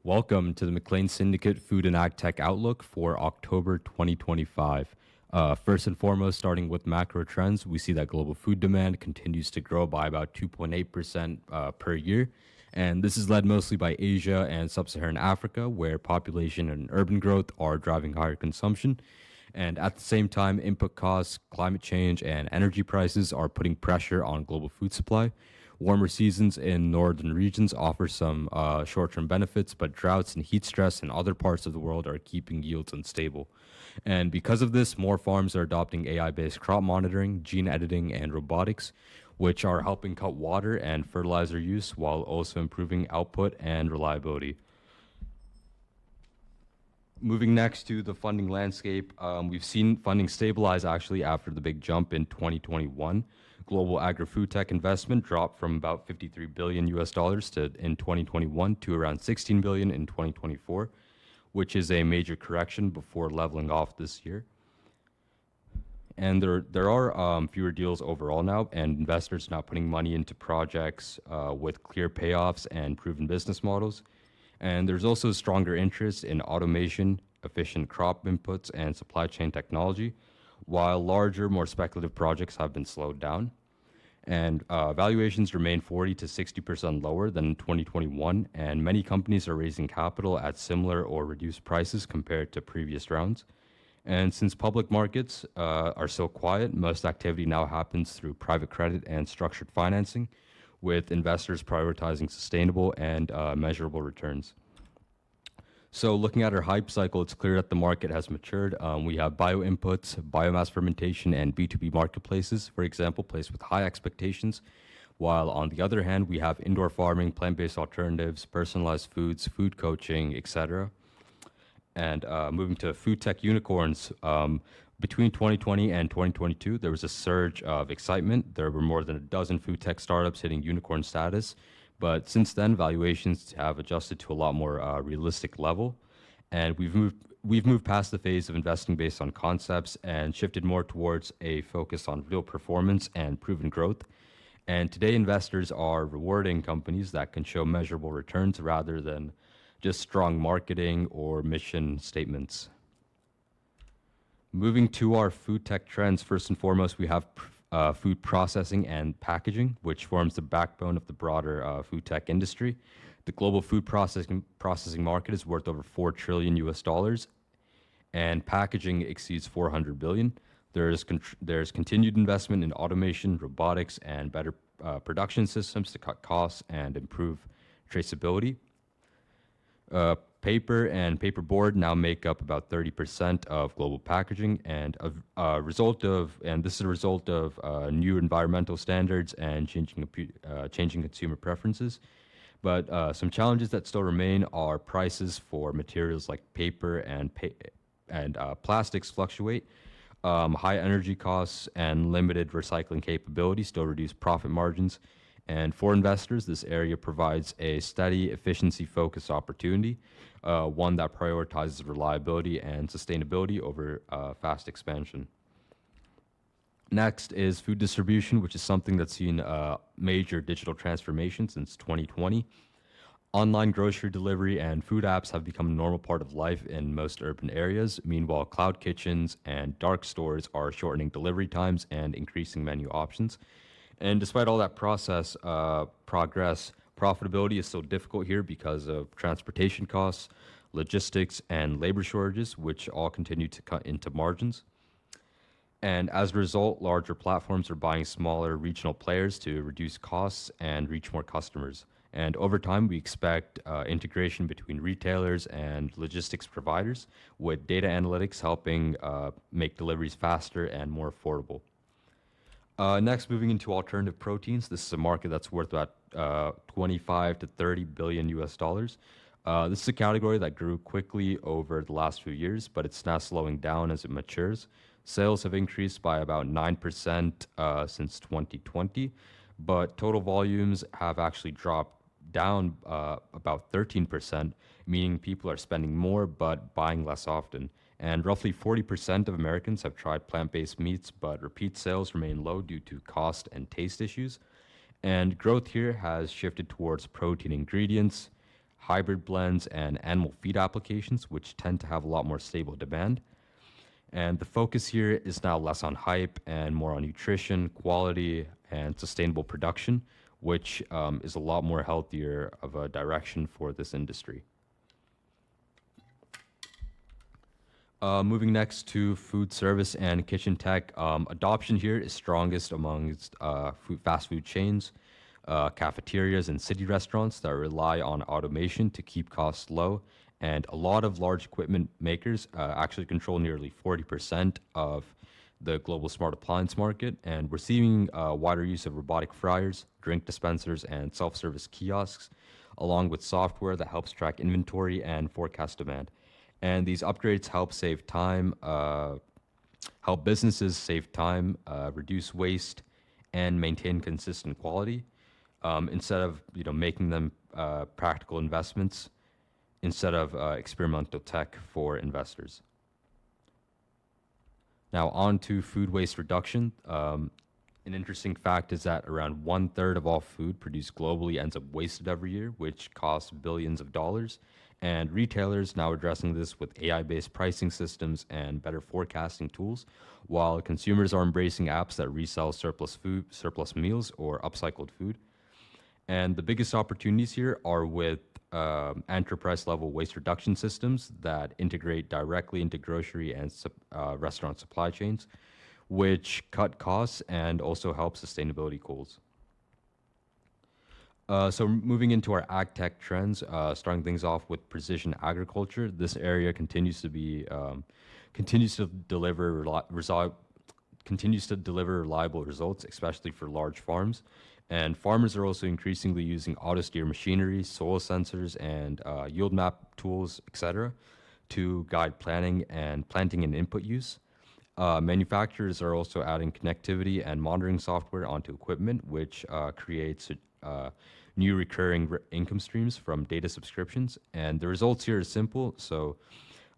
Welcome to the McLean Syndicate Food and AgTech Outlook for October 2025. First and foremost, starting with macro trends, we see that global food demand continues to grow by about 2.8% per year. And this is led mostly by Asia and sub-Saharan Africa, where population and urban growth are driving higher consumption. And at the same time, input costs, climate change, and energy prices are putting pressure on global food supply. Warmer seasons in northern regions offer some short-term benefits, but droughts and heat stress in other parts of the world are keeping yields unstable. And because of this, more farms are adopting AI-based crop monitoring, gene editing, and robotics, which are helping cut water and fertilizer use while also improving output and reliability. Moving next to the funding landscape, we've seen funding stabilize actually after the big jump in 2021. Global agri-food-tech investment dropped from about 53 billion US dollars in 2021 to around 16 billion in 2024, which is a major correction before leveling off this year. And there are fewer deals overall now, and investors now putting money into projects with clear payoffs and proven business models. And there's also stronger interest in automation, efficient crop inputs, and supply chain technology, while larger, more speculative projects have been slowed down. And valuations remain 40 to 60% lower than in 2021, and many companies are raising capital at similar or reduced prices compared to previous rounds. And since public markets are so quiet, most activity now happens through private credit and structured financing, with investors prioritizing sustainable and measurable returns. So looking at our hype cycle, it's clear that the market has matured. We have bio inputs, biomass fermentation, and B2B marketplaces, for example, placed with high expectations, while on the other hand, we have indoor farming, plant-based alternatives, personalized foods, food coaching, etc. And moving to food tech unicorns, between 2020 and 2022, there was a surge of excitement. There were more than a dozen food tech startups hitting unicorn status. But since then, valuations have adjusted to a lot more realistic level. And we've moved past the phase of investing based on concepts and shifted more towards a focus on real performance and proven growth. And today, investors are rewarding companies that can show measurable returns rather than just strong marketing or mission statements. Moving to our food tech trends, first and foremost, we have food processing and packaging, which forms the backbone of the broader food tech industry. The global food processing market is worth over 4 trillion US dollars, and packaging exceeds 400 billion. There's continued investment in automation, robotics, and better production systems to cut costs and improve traceability. Paper and paperboard now make up about 30% of global packaging, and this is a result of new environmental standards and changing consumer preferences. But some challenges that still remain are prices for materials like paper and plastics fluctuate. High energy costs and limited recycling capability still reduce profit margins. And for investors, this area provides a steady, efficiency-focused opportunity, one that prioritizes reliability and sustainability over fast expansion. Next is food distribution, which is something that's seen major digital transformation since 2020. Online grocery delivery and food apps have become a normal part of life in most urban areas. Meanwhile, cloud kitchens and dark stores are shortening delivery times and increasing menu options. And despite all that progress, profitability is still difficult here because of transportation costs, logistics, and labor shortages, which all continue to cut into margins. And as a result, larger platforms are buying smaller regional players to reduce costs and reach more customers. And over time, we expect integration between retailers and logistics providers, with data analytics helping make deliveries faster and more affordable. Next, moving into alternative proteins, this is a market that's worth about 25 to 30 billion US dollars. This is a category that grew quickly over the last few years, but it's now slowing down as it matures. Sales have increased by about 9% since 2020, but total volumes have actually dropped down about 13%, meaning people are spending more but buying less often. And roughly 40% of Americans have tried plant-based meats, but repeat sales remain low due to cost and taste issues. And growth here has shifted towards protein ingredients, hybrid blends, and animal feed applications, which tend to have a lot more stable demand. And the focus here is now less on hype and more on nutrition, quality, and sustainable production, which is a lot more healthier of a direction for this industry. Moving next to food service and kitchen tech, adoption here is strongest amongst fast food chains, cafeterias, and city restaurants that rely on automation to keep costs low. And a lot of large equipment makers actually control nearly 40% of the global smart appliance market. And we're seeing wider use of robotic fryers, drink dispensers, and self-service kiosks, along with software that helps track inventory and forecast demand. And these upgrades help save time, help businesses save time, reduce waste, and maintain consistent quality, instead of making them practical investments instead of experimental tech for investors. Now on to food waste reduction. An interesting fact is that around 1/3 of all food produced globally ends up wasted every year, which costs billions of dollars. And retailers now addressing this with AI-based pricing systems and better forecasting tools, while consumers are embracing apps that resell surplus food, surplus meals, or upcycled food. And the biggest opportunities here are with enterprise-level waste reduction systems that integrate directly into grocery and restaurant supply chains, which cut costs and also help sustainability goals. So moving into our ag tech trends, starting things off with precision agriculture. This area continues to be continues to deliver reliable results, especially for large farms. And farmers are also increasingly using auto-steer machinery, soil sensors, and yield map tools, etc., to guide planting and input use. Manufacturers are also adding connectivity and monitoring software onto equipment, which creates new recurring income streams from data subscriptions. And the results here are simple. So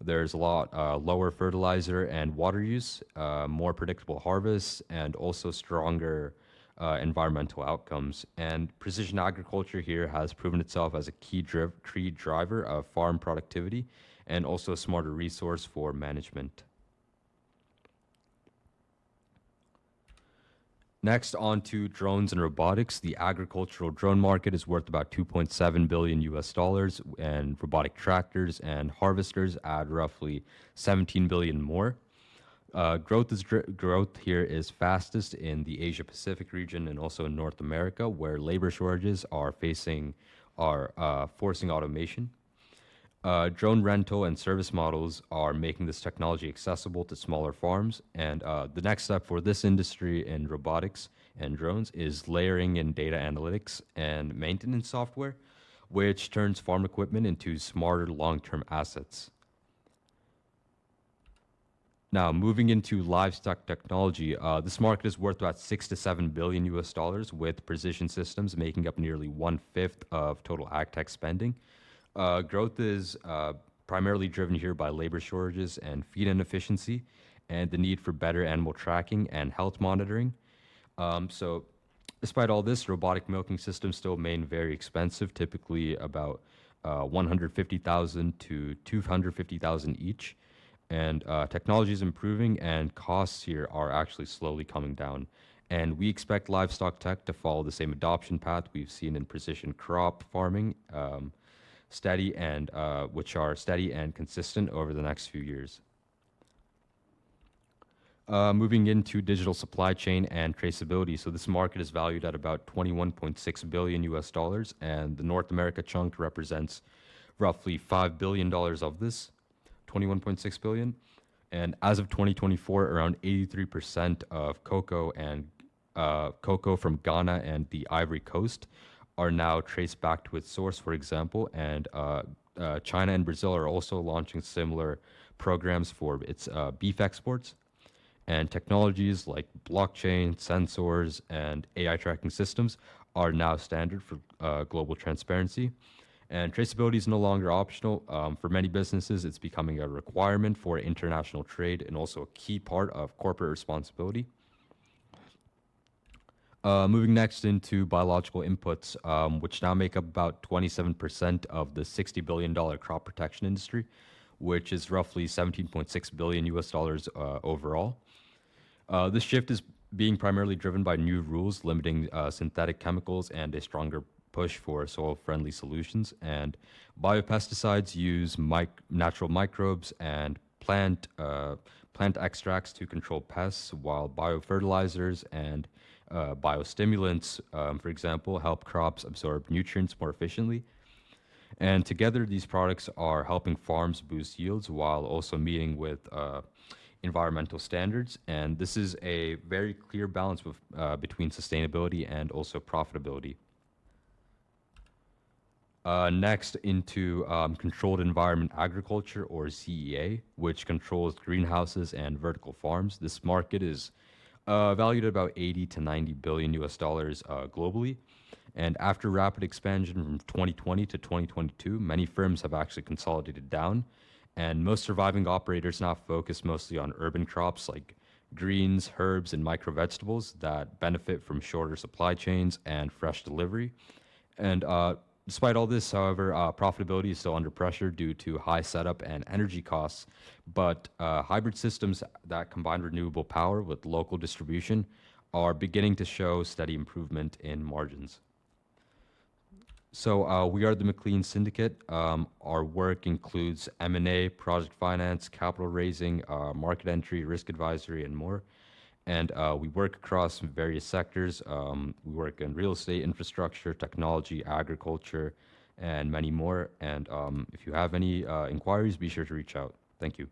there's a lot lower fertilizer and water use, more predictable harvests, and also stronger environmental outcomes. And precision agriculture here has proven itself as a key driver of farm productivity and also a smarter resource for management. Next, on to drones and robotics. The agricultural drone market is worth about 2.7 billion US dollars, and robotic tractors and harvesters add roughly 17 billion more. Growth here is fastest in the Asia Pacific region and also in North America, where labor shortages are forcing automation. Drone rental and service models are making this technology accessible to smaller farms. And the next step for this industry in robotics and drones is layering in data analytics and maintenance software, which turns farm equipment into smarter long-term assets. Now, moving into livestock technology, this market is worth about 6 to 7 billion US dollars, with precision systems making up nearly 1/5 of total AgTech spending. Growth is primarily driven here by labor shortages and feed inefficiency, and the need for better animal tracking and health monitoring. So, despite all this, robotic milking systems still remain very expensive, typically about 150,000 to 250,000 each. And technology is improving, and costs here are actually slowly coming down. And we expect livestock tech to follow the same adoption path we've seen in precision crop farming. Which are steady and consistent over the next few years. Moving into digital supply chain and traceability. So this market is valued at about 21.6 billion US dollars, and the North America chunk represents roughly $5 billion of this, 21.6 billion. And as of 2024, around 83% of cocoa from Ghana and the Ivory Coast are now traced back to its source, for example, and China and Brazil are also launching similar programs for its beef exports. And technologies like blockchain, sensors, and AI tracking systems are now standard for global transparency. And traceability is no longer optional. For many businesses, it's becoming a requirement for international trade and also a key part of corporate responsibility. Moving next into biological inputs, which now make up about 27% of the $60 billion crop protection industry, which is roughly 17.6 billion US dollars overall. This shift is being primarily driven by new rules limiting synthetic chemicals and a stronger push for soil-friendly solutions. And biopesticides use natural microbes and plant extracts to control pests, while biofertilizers and biostimulants, for example, help crops absorb nutrients more efficiently. And together, these products are helping farms boost yields while also meeting with environmental standards. And this is a very clear balance between sustainability and also profitability. Next, into controlled environment agriculture, or CEA, which controls greenhouses and vertical farms. This market is valued at about 80 to 90 billion US dollars globally. And after rapid expansion from 2020 to 2022, many firms have actually consolidated down. And most surviving operators now focus mostly on urban crops like greens, herbs, and micro vegetables that benefit from shorter supply chains and fresh delivery. And despite all this, however, profitability is still under pressure due to high setup and energy costs. But hybrid systems that combine renewable power with local distribution are beginning to show steady improvement in margins. So we are the McLean Syndicate. Our work includes M&A, project finance, capital raising, market entry, risk advisory, and more. And we work across various sectors. We work in real estate, infrastructure, technology, agriculture, and many more. And if you have any inquiries, be sure to reach out. Thank you.